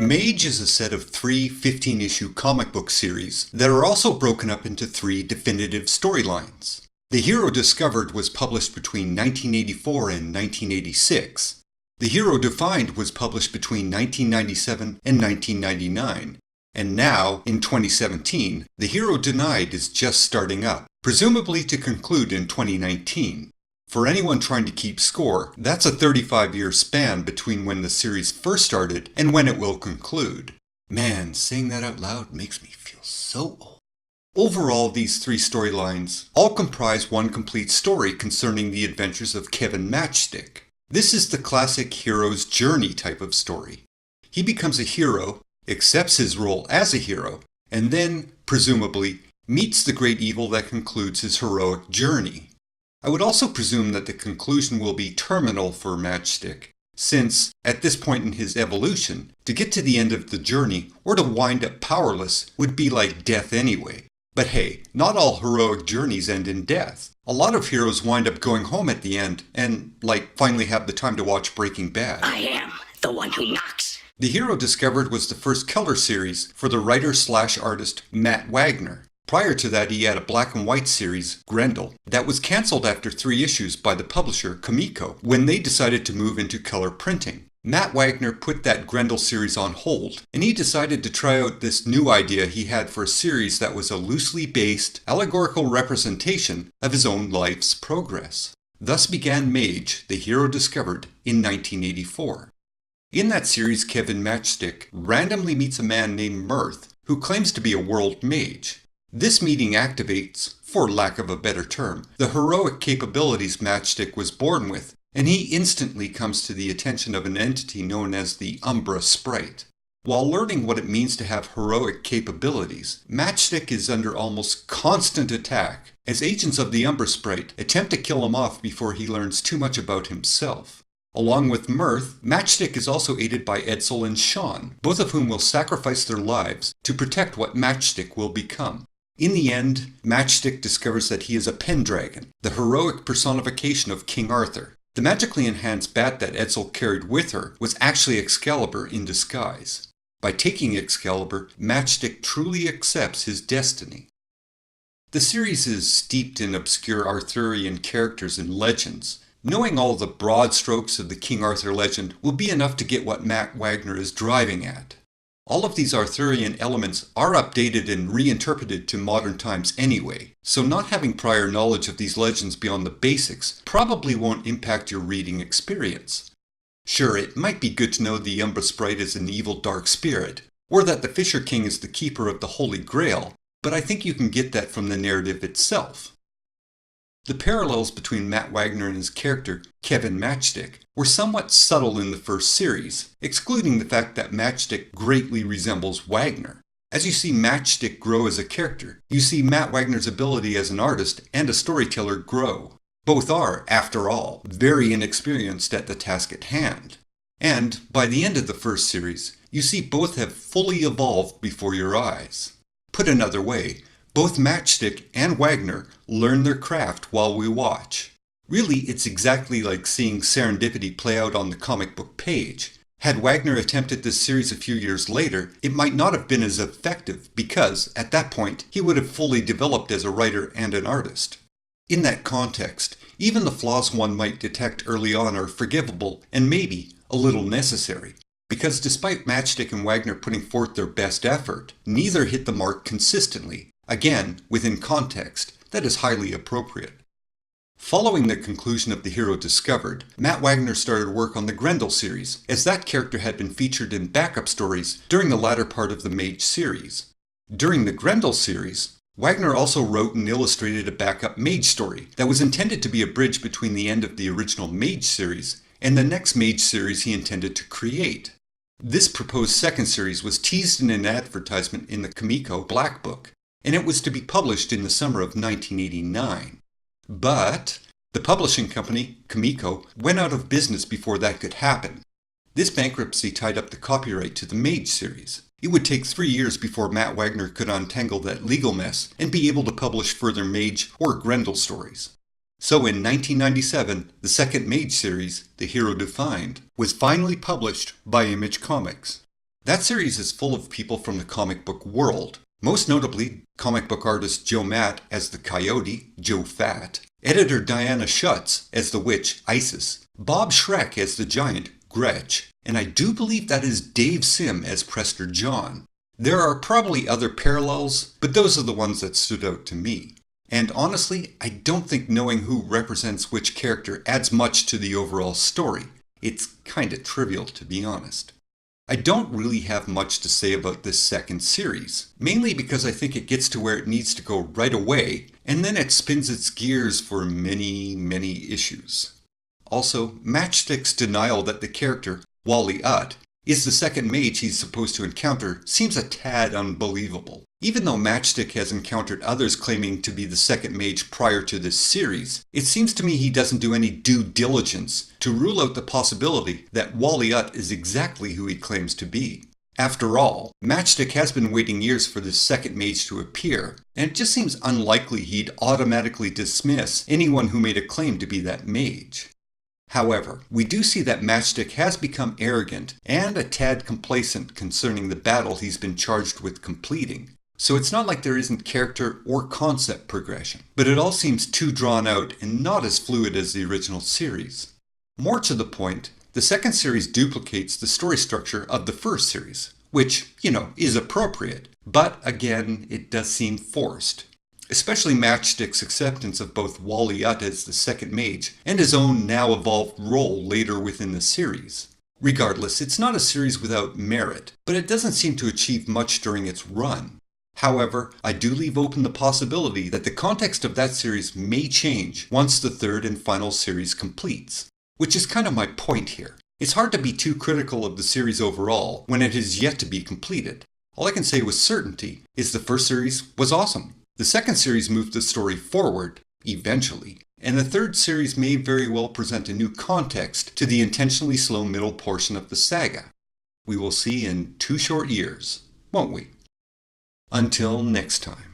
Mage is a set of three 15-issue comic book series that are also broken up into three definitive storylines. The Hero Discovered was published between 1984 and 1986. The Hero Defined was published between 1997 and 1999. And now, in 2017, The Hero Denied is just starting up, presumably to conclude in 2019. For anyone trying to keep score, that's a 35-year span between when the series first started and when it will conclude. Man, saying that out loud makes me feel so old. Overall, these three storylines all comprise one complete story concerning the adventures of Kevin Matchstick. This is the classic hero's journey type of story. He becomes a hero, accepts his role as a hero, and then, presumably, meets the great evil that concludes his heroic journey. I would also presume that the conclusion will be terminal for Matchstick, since, at this point in his evolution, to get to the end of the journey or to wind up powerless would be like death anyway. But hey, not all heroic journeys end in death. A lot of heroes wind up going home at the end and, finally have the time to watch Breaking Bad. I am the one who knocks. The Hero Discovered was the first color series for the writer/artist Matt Wagner. Prior to that, he had a black and white series, Grendel, that was cancelled after 3 issues by the publisher, Comico, when they decided to move into color printing. Matt Wagner put that Grendel series on hold, and he decided to try out this new idea he had for a series that was a loosely based, allegorical representation of his own life's progress. Thus began Mage, The Hero Discovered, in 1984. In that series, Kevin Matchstick randomly meets a man named Mirth, who claims to be a world mage. This meeting activates, for lack of a better term, the heroic capabilities Matchstick was born with, and he instantly comes to the attention of an entity known as the Umbra Sprite. While learning what it means to have heroic capabilities, Matchstick is under almost constant attack, as agents of the Umbra Sprite attempt to kill him off before he learns too much about himself. Along with Mirth, Matchstick is also aided by Edsel and Sean, both of whom will sacrifice their lives to protect what Matchstick will become. In the end, Matchstick discovers that he is a Pendragon, the heroic personification of King Arthur. The magically enhanced bat that Edsel carried with her was actually Excalibur in disguise. By taking Excalibur, Matchstick truly accepts his destiny. The series is steeped in obscure Arthurian characters and legends. Knowing all the broad strokes of the King Arthur legend will be enough to get what Matt Wagner is driving at. All of these Arthurian elements are updated and reinterpreted to modern times anyway, so not having prior knowledge of these legends beyond the basics probably won't impact your reading experience. Sure, it might be good to know the Umbra Sprite is an evil dark spirit, or that the Fisher King is the keeper of the Holy Grail, but I think you can get that from the narrative itself. The parallels between Matt Wagner and his character, Kevin Matchstick, were somewhat subtle in the first series, excluding the fact that Matchstick greatly resembles Wagner. As you see Matchstick grow as a character, you see Matt Wagner's ability as an artist and a storyteller grow. Both are, after all, very inexperienced at the task at hand. And, by the end of the first series, you see both have fully evolved before your eyes. Put another way, both Matchstick and Wagner learn their craft while we watch. Really, it's exactly like seeing serendipity play out on the comic book page. Had Wagner attempted this series a few years later, it might not have been as effective because, at that point, he would have fully developed as a writer and an artist. In that context, even the flaws one might detect early on are forgivable and maybe a little necessary. Because despite Matchstick and Wagner putting forth their best effort, neither hit the mark consistently. Again, within context, that is highly appropriate. Following the conclusion of The Hero Discovered, Matt Wagner started work on the Grendel series, as that character had been featured in backup stories during the latter part of the Mage series. During the Grendel series, Wagner also wrote and illustrated a backup Mage story that was intended to be a bridge between the end of the original Mage series and the next Mage series he intended to create. This proposed second series was teased in an advertisement in the Comico Black Book, and it was to be published in the summer of 1989. But the publishing company, Comico, went out of business before that could happen. This bankruptcy tied up the copyright to the Mage series. It would take 3 years before Matt Wagner could untangle that legal mess and be able to publish further Mage or Grendel stories. So in 1997, the second Mage series, The Hero Defined, was finally published by Image Comics. That series is full of people from the comic book world, most notably comic book artist Joe Matt as the Coyote, Joe Fat, editor Diana Schutz as the witch, Isis, Bob Schreck as the giant, Gretch, and I do believe that is Dave Sim as Prester John. There are probably other parallels, but those are the ones that stood out to me. And honestly, I don't think knowing who represents which character adds much to the overall story. It's kinda trivial, to be honest. I don't really have much to say about this second series, mainly because I think it gets to where it needs to go right away, and then it spins its gears for many issues. Also, Matchstick's denial that the character, Wally Utt, is the second mage he's supposed to encounter seems a tad unbelievable. Even though Matchstick has encountered others claiming to be the second mage prior to this series, it seems to me he doesn't do any due diligence to rule out the possibility that Wally Utt is exactly who he claims to be. After all, Matchstick has been waiting years for this second mage to appear, and it just seems unlikely he'd automatically dismiss anyone who made a claim to be that mage. However, we do see that Matchstick has become arrogant and a tad complacent concerning the battle he's been charged with completing. So it's not like there isn't character or concept progression, but it all seems too drawn out and not as fluid as the original series. More to the point, the second series duplicates the story structure of the first series, which, is appropriate, but again, it does seem forced. Especially Matchstick's acceptance of both Wally Utt as the second mage and his own now evolved role later within the series. Regardless, it's not a series without merit, but it doesn't seem to achieve much during its run. However, I do leave open the possibility that the context of that series may change once the third and final series completes, which is kind of my point here. It's hard to be too critical of the series overall when it is yet to be completed. All I can say with certainty is the first series was awesome. The second series moved the story forward, eventually, and the third series may very well present a new context to the intentionally slow middle portion of the saga. We will see in 2 short years, won't we? Until next time.